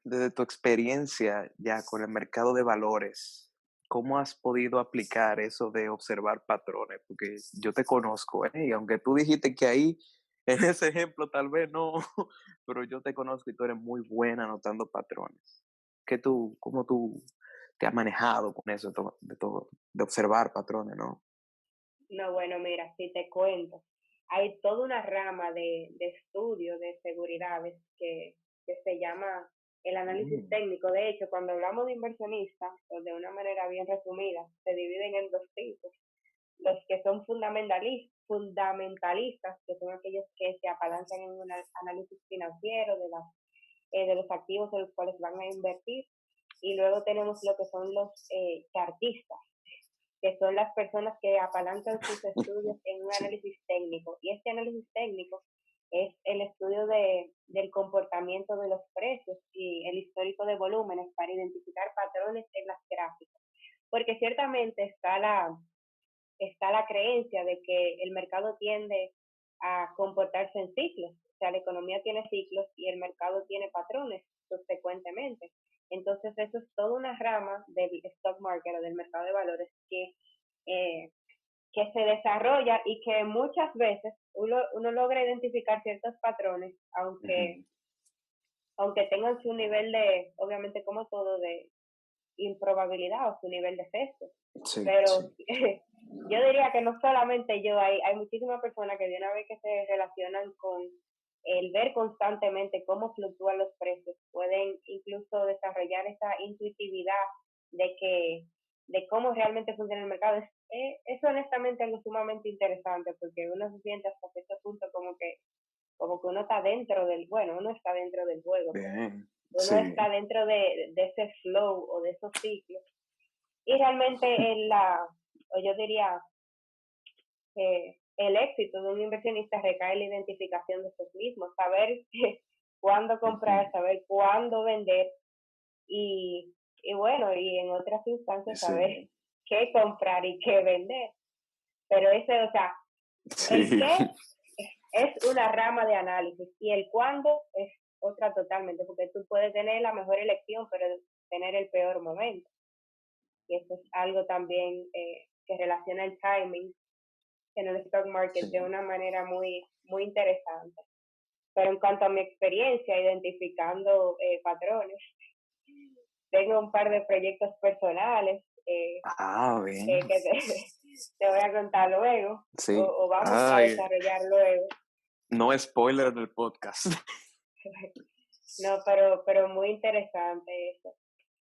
desde tu experiencia ya con el mercado de valores, ¿cómo has podido aplicar eso de observar patrones? Porque yo te conozco, ¿eh? Y aunque tú dijiste que ahí, en ese ejemplo, tal vez no, pero yo te conozco y tú eres muy buena anotando patrones. ¿Cómo tú te has manejado con eso de observar patrones, ¿no? No, bueno, mira, si te cuento. hay toda una rama de estudio de seguridades que se llama el análisis Mm, técnico. De hecho, cuando hablamos de inversionistas, pues de una manera bien resumida, se dividen en dos tipos. Los que son fundamentalistas, que son aquellos que se apalancan en un análisis financiero de los activos en los cuales van a invertir. Y luego tenemos lo que son los chartistas, que son las personas que apalancan sus estudios en un sí, análisis técnico. Y este análisis técnico es el estudio del comportamiento de los precios y el histórico de volúmenes para identificar patrones en las gráficas. Porque ciertamente está la creencia de que el mercado tiende a comportarse en ciclos. O sea, la economía tiene ciclos y el mercado tiene patrones subsecuentemente. Entonces, eso es toda una rama del stock market o del mercado de valores eh, que se desarrolla y que muchas veces uno logra identificar ciertos patrones, ujú, aunque tengan su nivel de, obviamente como todo, de improbabilidad o su nivel de sesgo. sí, Pero sí, yo diría que no solamente yo, hay muchísimas personas que de una vez que se relacionan con el ver constantemente cómo fluctúan los precios, pueden incluso desarrollar esa intuitividad de que de cómo realmente funciona el mercado. Es honestamente algo sumamente interesante porque uno se siente hasta cierto punto como que uno está dentro del, bueno, uno está dentro del juego, pero bien, uno sí, está dentro de ese flow o de esos ciclos. Y realmente o yo diría que el éxito de un inversionista recae en la identificación de esos mismos, saber cuándo ujú, comprar, saber cuándo vender y bueno, y en otras instancias saber sí, qué comprar y qué vender. Pero ese, o sea, el sí, qué es una rama de análisis y el cuándo es otra totalmente, porque tú puedes tener la mejor elección, pero tener el peor momento. Y eso es algo también que relaciona el timing en el stock market de sí, una manera muy, muy interesante. Pero en cuanto a mi experiencia identificando patrones, tengo un par de proyectos personales bien, que te voy a contar luego sí, o vamos a ay, desarrollar luego. no spoiler del podcast. No, pero muy interesante eso.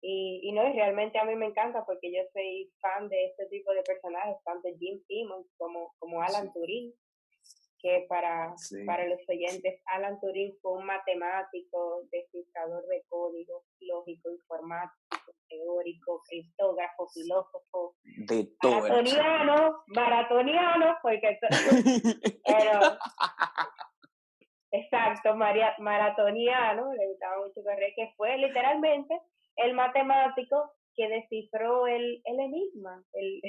Y no, y realmente a mí me encanta porque yo soy fan de este tipo de personajes, tanto Jim Simmons como Alan Sí, Turing, que para sí, los oyentes, Alan Turing fue un matemático, descifrador de códigos, lógico, informático, teórico, criptógrafo, filósofo, de todo el hecho. maratoniano, porque, pero, exacto, maratoniano, le gustaba mucho correr, que fue literalmente el matemático que descifró el enigma, el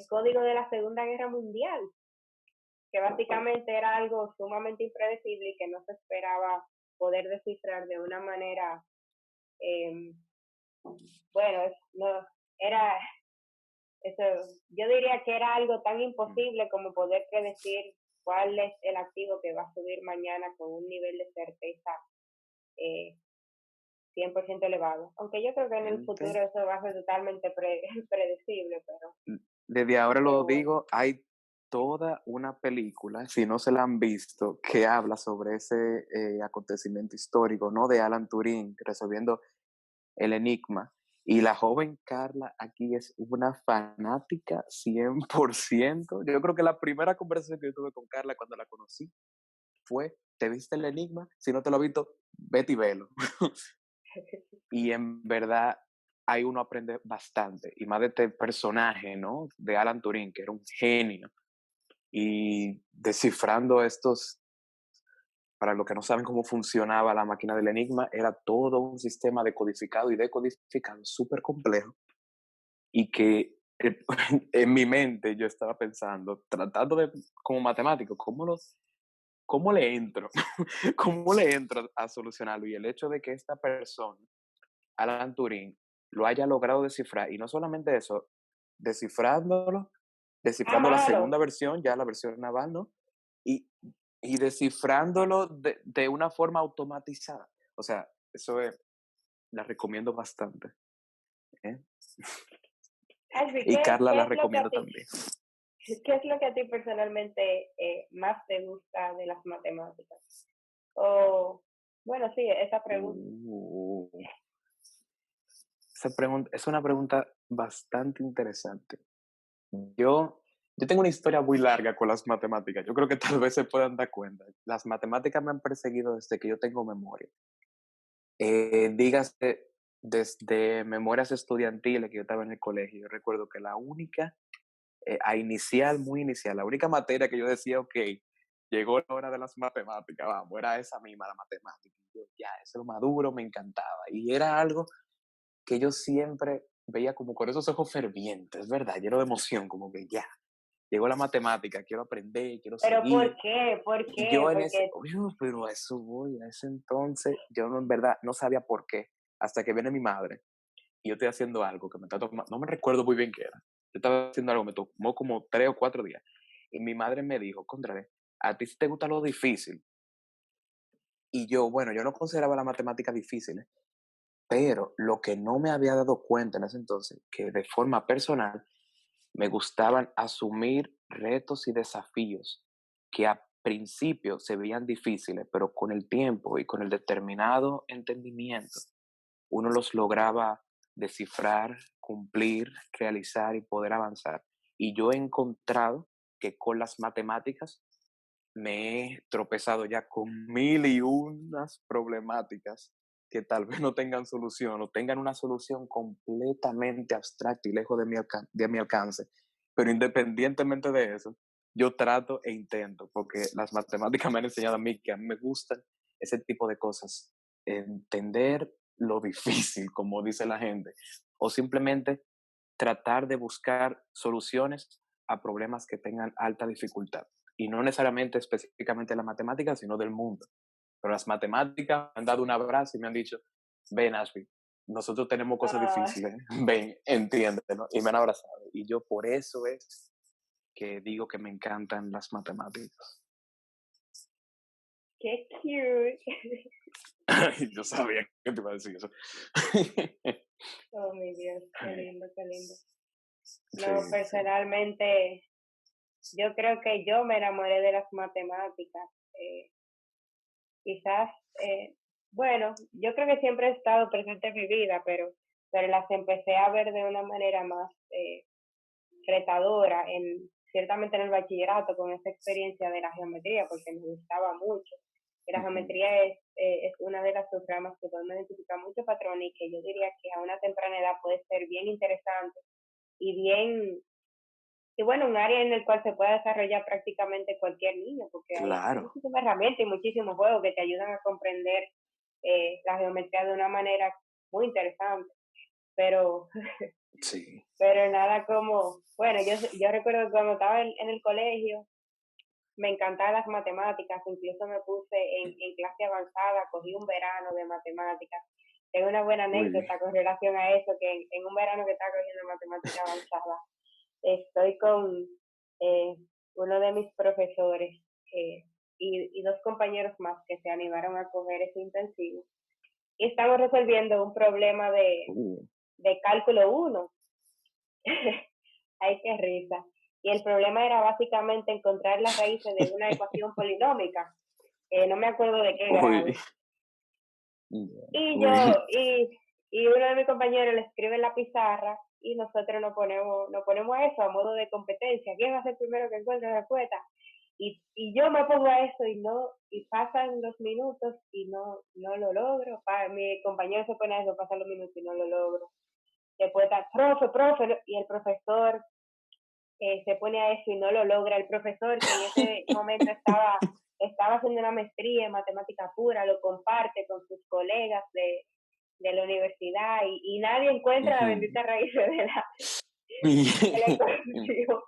código de la Segunda Guerra Mundial, que básicamente era algo sumamente impredecible y que no se esperaba poder descifrar de una manera, eh, bueno, no, era, eso, yo diría que era algo tan imposible como poder predecir cuál es el activo que va a subir mañana con un nivel de certeza eh, 100% elevado. Aunque yo creo que en el Gente, futuro eso va a ser totalmente predecible, desde ahora lo pero bueno. digo, hay toda una película, si no se la han visto, que habla sobre ese acontecimiento histórico, ¿no? De Alan Turing resolviendo el enigma. Y la joven Carla aquí es una fanática 100%. Yo creo que la primera conversación que yo tuve con Carla cuando la conocí fue, ¿te viste el enigma? Si no te lo has visto, vete y velo. Y en verdad ahí uno aprende bastante, y más de este personaje, ¿no? De Alan Turing, que era un genio, y descifrando estos, para los que no saben cómo funcionaba la máquina del enigma, era todo un sistema decodificado y decodificado súper complejo, y que en mi mente yo estaba pensando, tratando de, como matemático, cómo le entro? ¿Cómo le entro a solucionarlo? Y el hecho de que esta persona, Alan Turing, lo haya logrado descifrar, y no solamente eso, descifrándolo, A descifrando la mano, segunda versión, ya la versión naval, ¿no? Y, y descifrándolo de una forma automatizada. O sea, eso es, la recomiendo bastante. ¿Eh? Albi, Y Carla qué la es lo que a recomiendo ti, también. ¿Qué es lo que a ti personalmente más te gusta de las matemáticas? O, bueno, sí, esa pregunta. Uh, esa pregunta es una pregunta bastante interesante. Yo, yo tengo una historia muy larga con las matemáticas. Yo creo que tal vez se puedan dar cuenta. Las matemáticas me han perseguido desde que yo tengo memoria. Dígase, desde memorias estudiantiles que yo estaba en el colegio. Yo recuerdo que la única, a inicial, muy inicial, la única materia que yo decía, ok, llegó la hora de las matemáticas, vamos, era esa misma, la matemática. Y yo, ya, eso lo maduro, me encantaba. Y era algo que yo siempre veía como con esos ojos fervientes, ¿verdad? Lleno de emoción, como que ya, llegó la matemática, quiero aprender, quiero Pero ¿por seguir. qué? ¿Por Y qué? yo en ese, Porque, pero a eso voy, a ese entonces, yo no, en verdad no sabía por qué, hasta que viene mi madre y yo estoy haciendo algo que me está tomando, no me recuerdo muy bien qué era. Yo estaba haciendo algo, me tomó como 3 o 4 días. Y mi madre me dijo, Contrare, a ti sí te gusta lo difícil. Y yo, bueno, yo no consideraba la matemática difícil, ¿eh? Pero lo que no me había dado cuenta en ese entonces, que de forma personal me gustaban asumir retos y desafíos que a principio se veían difíciles, pero con el tiempo y con el determinado entendimiento, uno los lograba descifrar, cumplir, realizar y poder avanzar. Y yo he encontrado que con las matemáticas me he tropezado ya con mil y unas problemáticas que tal vez no tengan solución o tengan una solución completamente abstracta y lejos de mi alcance. Pero independientemente de eso, yo trato e intento, porque las matemáticas me han enseñado a mí me gustan ese tipo de cosas. Entender lo difícil, como dice la gente, o simplemente tratar de buscar soluciones a problemas que tengan alta dificultad. Y no necesariamente específicamente la matemática, sino del mundo. Pero las matemáticas me han dado un abrazo y me han dicho, ven Ashby, nosotros tenemos cosas ah, difíciles, ven, entiéndelo. Y me han abrazado. Y yo por eso es que digo que me encantan las matemáticas. qué cute. Yo sabía que te iba a decir eso. Oh, mi Dios, qué lindo, qué lindo. Sí, No, sí. personalmente, yo creo que yo me enamoré de las matemáticas. Eh, quizás, eh, bueno, yo creo que siempre he estado presente en mi vida, pero las empecé a ver de una manera más retadora, ciertamente en el bachillerato, con esa experiencia de la geometría, porque me gustaba mucho. Y la Ujú. geometría es una de las subramas que podemos identificar mucho patrones y que yo diría que a una temprana edad puede ser bien interesante y bien, y bueno, un área en el cual se puede desarrollar prácticamente cualquier niño, porque hay Claro, muchísimas herramientas y muchísimos juegos que te ayudan a comprender la geometría de una manera muy interesante, pero, sí. pero nada como, bueno, yo recuerdo que cuando estaba en el colegio, me encantaban las matemáticas, incluso me puse en clase avanzada, cogí un verano de matemáticas. Tengo una buena Uy. anécdota con relación a eso, que en un verano que estaba cogiendo matemática avanzada, estoy con eh, uno de mis profesores eh, y dos compañeros más que se animaron a coger ese intensivo. Y estamos resolviendo un problema Uh. de cálculo uno. Ay, qué risa. Y el problema era básicamente encontrar las raíces de una ecuación polinómica. No me acuerdo de qué Uy. grado. Y Uy. y uno de mis compañeros le escribe en la pizarra y nosotros nos ponemos a eso a modo de competencia. ¿Quién va a ser el primero que encuentre la respuesta? Y yo me pongo a eso y pasan los minutos y no lo logro. Mi compañero se pone a eso, pasan los minutos y no lo logro. Después está, profe, y el profesor se pone a eso y no lo logra. El profesor que en ese momento estaba haciendo una maestría en matemática pura, lo comparte con sus colegas de la universidad y nadie encuentra la Ujú. bendita raíz de la ecuación.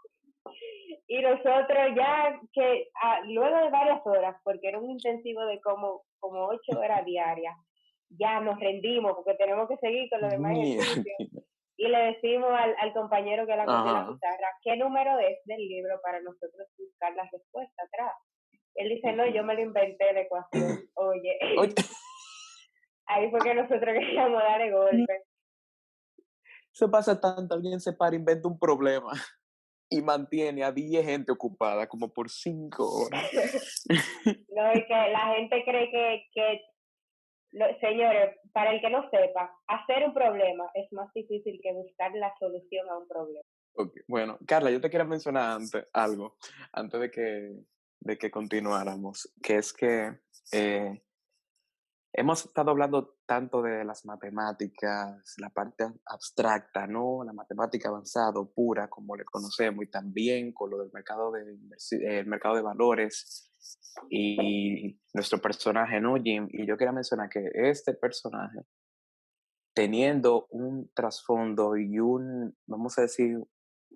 Y nosotros ya que luego de varias horas, porque era un intensivo de como 8 horas diarias, ya nos rendimos porque tenemos que seguir con los demás Mierda. ejercicios y le decimos al compañero que la cogió en la Ajá. pizarra qué número es del libro para nosotros buscar la respuesta atrás. Él dice, no, yo Ujú. me lo inventé la ecuación. Oye, Oye, ahí fue que nosotros queríamos darle golpe. eso pasa tanto, alguien se para, inventa un problema. y mantiene a 10 gente ocupada como por 5 horas. No, y que la gente cree señores, para el que no sepa, hacer un problema es más difícil que buscar la solución a un problema. Ok, bueno, Carla, yo te quiero mencionar algo, antes de que continuáramos, que es que eh, hemos estado hablando tanto de las matemáticas, la parte abstracta, ¿no? La matemática avanzada o pura, como le conocemos, y también con lo del mercado el mercado de valores y nuestro personaje, ¿no, Jim? Y yo quería mencionar que este personaje, teniendo un trasfondo y vamos a decir,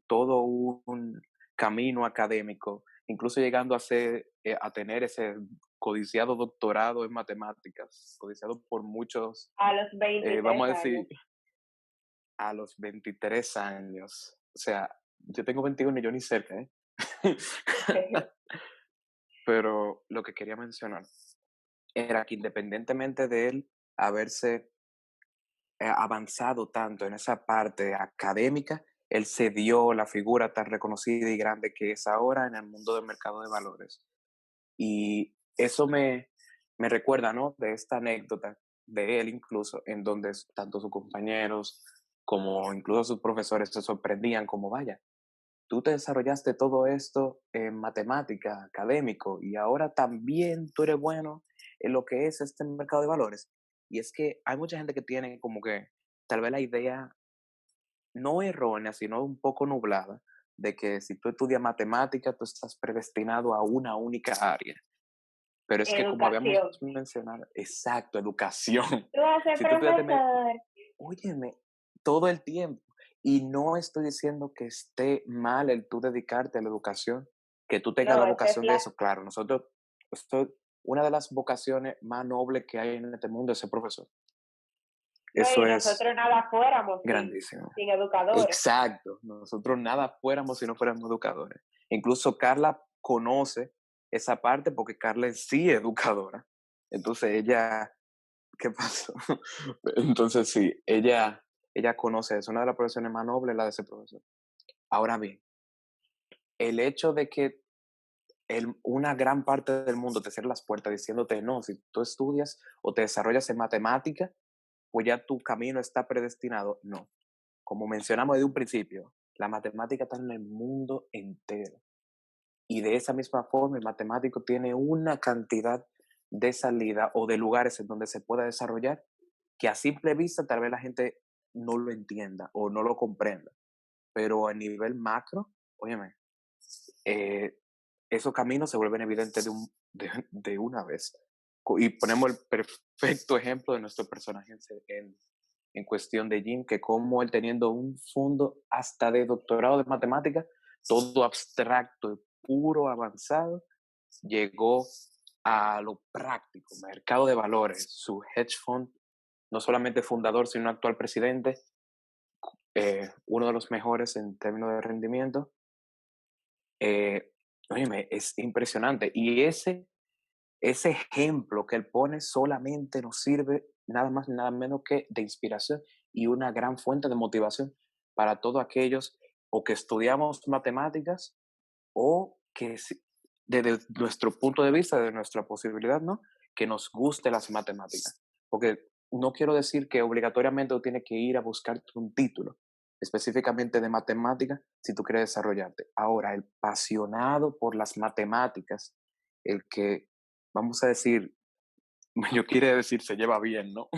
todo un camino académico, incluso llegando a tener ese codiciado doctorado en matemáticas, codiciado por muchos, A los 23 vamos a años. decir, a los 23 años. O sea, yo tengo 21 y yo ni cerca, ¿eh? Pero lo que quería mencionar era que independientemente de él haberse avanzado tanto en esa parte académica, él se dio la figura tan reconocida y grande que es ahora en el mundo del mercado de valores. Y eso me recuerda, ¿no? De esta anécdota de él incluso, en donde tanto sus compañeros como incluso sus profesores se sorprendían como, vaya, tú te desarrollaste todo esto en matemática, académico, y ahora también tú eres bueno en lo que es este mercado de valores. Y es que hay mucha gente que tiene como que tal vez la idea no errónea, sino un poco nublada, de que si tú estudias matemática, tú estás predestinado a una única área. Pero es que como habíamos Educación. mencionado, exacto, educación. Tú vas a ser Si tú estudias profesor. óyeme, todo el tiempo. Y no estoy diciendo que esté mal el tú dedicarte a la educación, que tú tengas No, la esa es vocación de eso. Claro, una de las vocaciones más nobles que hay en este mundo es ser profesor. no, Eso y es nosotros nada fuéramos grandísimo. sin educadores. Exacto. Nosotros nada fuéramos si no fuéramos educadores. Incluso Carla conoce esa parte porque Carla es sí educadora. Entonces ella, ¿qué pasó? Entonces sí, ella conoce eso. Una de las profesiones más nobles es la de ser profesor. Ahora bien, el hecho de que una gran parte del mundo te cierre las puertas diciéndote, no, si tú estudias o te desarrollas en matemática, pues ya tu camino está predestinado. No. Como mencionamos desde un principio, la matemática está en el mundo entero. Y de esa misma forma, el matemático tiene una cantidad de salida o de lugares en donde se pueda desarrollar que a simple vista tal vez la gente no lo entienda o no lo comprenda. Pero a nivel macro, óyeme, eh, esos caminos se vuelven evidentes de una vez. Y ponemos el perfecto ejemplo de nuestro personaje en cuestión de Jim, que como él teniendo un fondo hasta de doctorado de matemáticas, todo abstracto y puro avanzado, llegó a lo práctico, mercado de valores, su hedge fund, no solamente fundador, sino actual presidente, uno de los mejores en términos de rendimiento. Eh, óyeme, es impresionante. Y ese ejemplo que él pone solamente nos sirve nada más ni nada menos que de inspiración y una gran fuente de motivación para todos aquellos o que estudiamos matemáticas o que desde nuestro punto de vista, de nuestra posibilidad, ¿no? Que nos guste las matemáticas. Porque no quiero decir que obligatoriamente tú tienes que ir a buscarte un título específicamente de matemáticas si tú quieres desarrollarte. Ahora, el apasionado por las matemáticas, el que, vamos a decir, yo quiere decir se lleva bien, ¿no?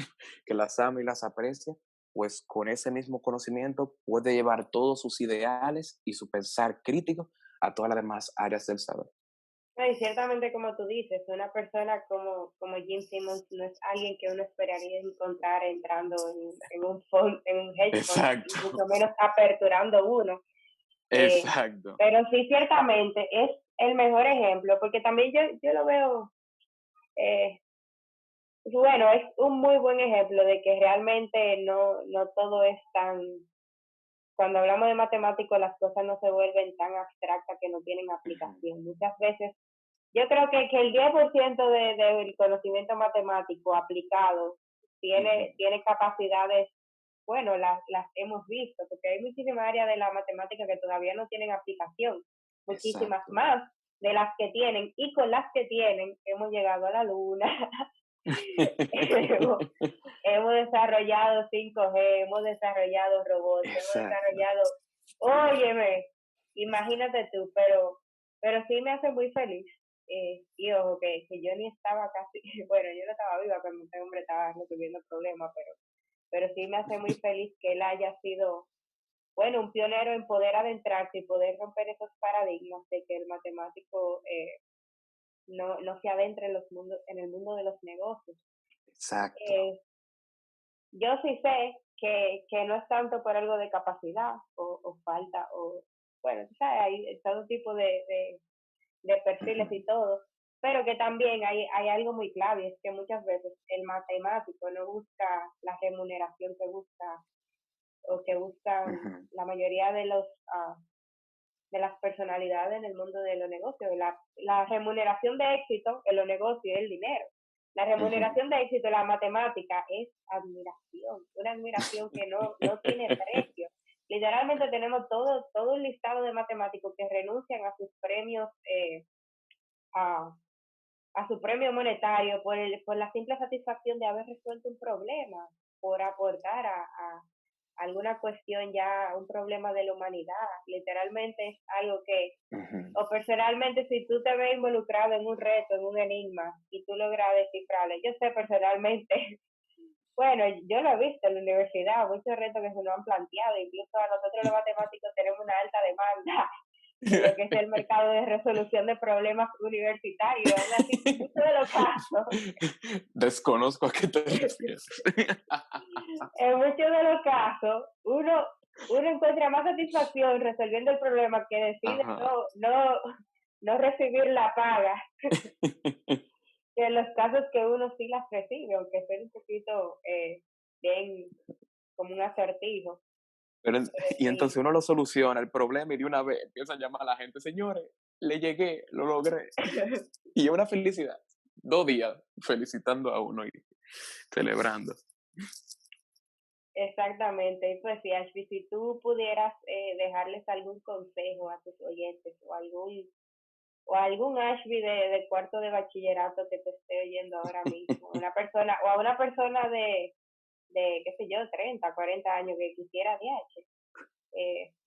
Que las ama y las aprecia, pues con ese mismo conocimiento puede llevar todos sus ideales y su pensar crítico a todas las demás áreas del saber. No, y ciertamente como tú dices, una persona como Jim Simmons no es alguien que uno esperaría encontrar entrando en un hedge fund, y Exacto, mucho menos aperturando uno. Eh, exacto. pero sí, ciertamente es el mejor ejemplo, porque también yo lo veo, eh, bueno, es un muy buen ejemplo de que realmente no todo es tan, cuando hablamos de matemáticos las cosas no se vuelven tan abstractas que no tienen Ujú, aplicación. Muchas veces yo creo que el 10% del conocimiento matemático aplicado ujú. tiene capacidades bueno, las hemos visto, porque hay muchísimas áreas de la matemática que todavía no tienen aplicación, muchísimas Exacto. más de las que tienen, y con las que tienen hemos llegado a la luna, hemos, hemos desarrollado 5G, hemos desarrollado robots, hemos Exacto. desarrollado, óyeme, imagínate tú, pero sí me hace muy feliz. Y ojo, que yo ni estaba casi, bueno, yo no estaba viva cuando este hombre estaba resolviendo problemas, pero sí me hace muy feliz que él haya sido, bueno, un pionero en poder adentrarse y poder romper esos paradigmas de que el matemático no se adentra en el mundo de los negocios. Exacto. Eh, yo sí sé que no es tanto por algo de capacidad o falta, o bueno, tú sabes, hay todo tipo de perfiles Ujú, y todo, pero que también hay algo muy clave, es que muchas veces el matemático no busca la remuneración que busca o que buscan ujú, la mayoría de los de las personalidades en el mundo de los negocios. La remuneración de éxito en los negocios es el dinero. La ujú. remuneración de éxito en la matemática es admiración, una admiración que no tiene precio. Literalmente tenemos todo un listado de matemáticos que renuncian a sus premios, a, a su premio monetario por la simple satisfacción de haber resuelto un problema, por aportar a alguna cuestión ya, un problema de la humanidad. Literalmente es algo que, Ujú. o personalmente, si tú te ves involucrado en un reto, en un enigma, y tú logras descifrarlo, yo sé personalmente, bueno, yo lo he visto en la universidad, muchos retos que se nos han planteado, incluso a nosotros los matemáticos tenemos una alta demanda en lo que es el mercado de resolución de problemas universitarios. Aún así, Desconozco a qué te refieres. en muchos de los casos, uno encuentra más satisfacción resolviendo el problema que decide Ajá. no recibir la paga, que en los casos que uno sí las recibe, aunque sea un poquito bien como un acertijo. Pero, Pero y entonces sí, uno lo soluciona el problema y de una vez empieza a llamar a la gente, señores, le llegué, lo logré. Y es una felicidad. 2 días felicitando a uno y celebrando. exactamente. Y pues sí, Ashby, si tú pudieras dejarles algún consejo a tus oyentes o algún Ashby de cuarto de bachillerato que te esté oyendo ahora mismo, una persona o a una persona qué sé yo, 30 40 años que quisiera DH.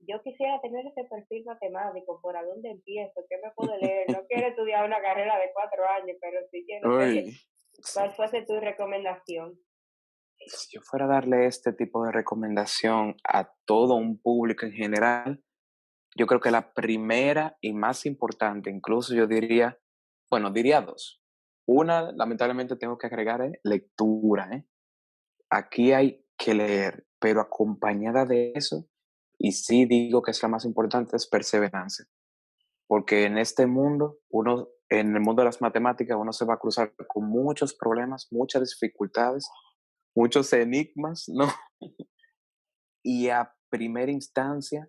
Yo quisiera tener ese perfil matemático, ¿por a dónde empiezo? ¿Qué me puedo leer? No quiero estudiar una carrera de 4 años, pero sí quiero Uy, saber sí. cuál fuese tu recomendación. Si yo fuera a darle este tipo de recomendación a todo un público en general, yo creo que la primera y más importante, incluso yo diría, bueno, diría dos. Una, lamentablemente tengo que agregar, lectura, ¿eh? Aquí hay que leer, pero acompañada de eso, y sí digo que es la más importante, es perseverancia. Porque en este mundo, en el mundo de las matemáticas, uno se va a cruzar con muchos problemas, muchas dificultades, muchos enigmas, ¿no? Y a primera instancia,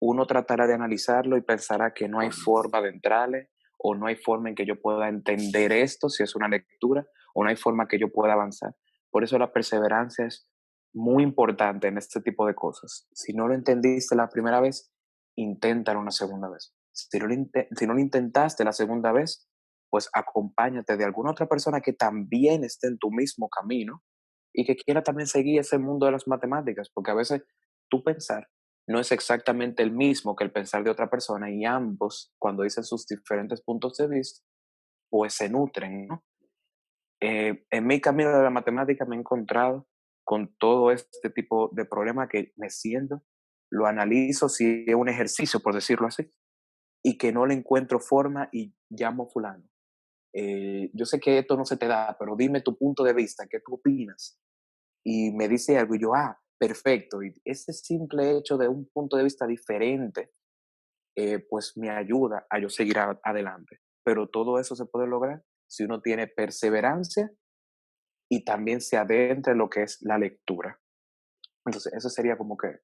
uno tratará de analizarlo y pensará que no hay forma de entrarle o no hay forma en que yo pueda entender esto si es una lectura o no hay forma que yo pueda avanzar. Por eso la perseverancia es muy importante en este tipo de cosas. Si no lo entendiste la primera vez, inténtalo una segunda vez. Si no lo intentaste la segunda vez, pues acompáñate de alguna otra persona que también esté en tu mismo camino y que quiera también seguir ese mundo de las matemáticas, porque a veces tú pensar no es exactamente el mismo que el pensar de otra persona y ambos, cuando dicen sus diferentes puntos de vista, pues se nutren, ¿no? En mi camino de la matemática me he encontrado con todo este tipo de problema que me siento, lo analizo si es un ejercicio, por decirlo así, y que no le encuentro forma y llamo a fulano. Yo sé que esto no se te da, pero dime tu punto de vista, ¿qué tú opinas? Y me dice algo y yo, perfecto. Y ese simple hecho de un punto de vista diferente pues me ayuda a yo seguir adelante. Pero todo eso se puede lograr si uno tiene perseverancia y también se adentra en lo que es la lectura. Entonces, eso sería como que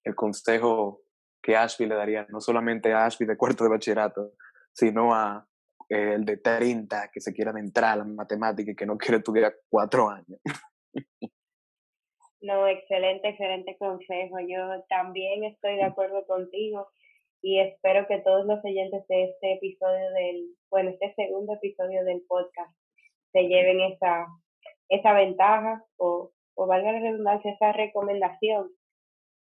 el consejo que Ashby le daría, no solamente a Ashby de cuarto de bachillerato, sino a el de 30 que se quiera adentrar a la matemática y que no quiere estudiar 4 años. No, excelente, excelente consejo. Yo también estoy de acuerdo contigo y espero que todos los oyentes de este episodio bueno, este segundo episodio del podcast se lleven esa ventaja o valga la redundancia, esa recomendación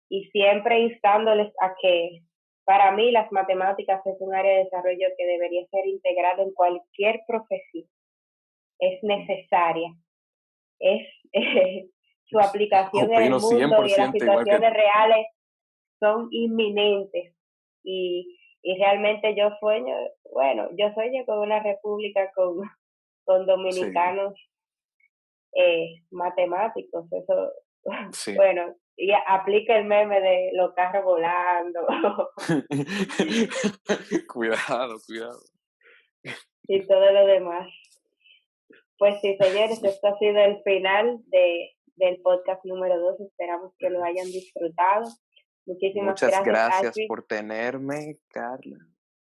y siempre instándoles a que para mí las matemáticas es un área de desarrollo que debería ser integrado en cualquier profesión. Es necesaria, es su aplicación en el Opino cien mundo por y en las ciento igual que situaciones tú. reales son inminentes y realmente yo sueño con una república con Sí, dominicanos matemáticos, eso, sí. bueno, y aplica el meme de los carros volando Cuidado, cuidado. y todo lo demás. Pues sí, señores, esto ha sido el final del podcast número 2. Esperamos que lo hayan disfrutado. Muchísimas Muchas gracias, gracias Ashley. por tenerme, Carla.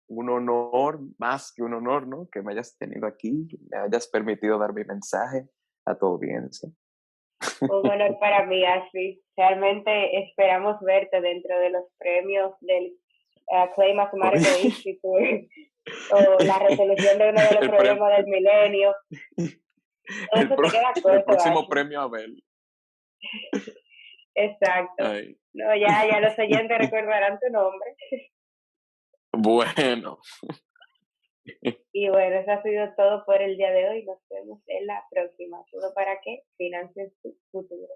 Un honor, más que un honor, ¿no? Que me hayas tenido aquí, me hayas permitido dar mi mensaje a tu audiencia. Un honor para mí, Ashley. Realmente esperamos verte dentro de los premios del Clay Mathematical Institute o la resolución de uno de los El, pre- problemas del milenio. Todo el, eso pro- te queda el corto, próximo Ashley. premio Abel. Exacto. Ay, No, ya los oyentes recordarán tu nombre. bueno. Y bueno, eso ha sido todo por el día de hoy. Nos vemos en la próxima. ¿Todo para qué? Financien su futuro.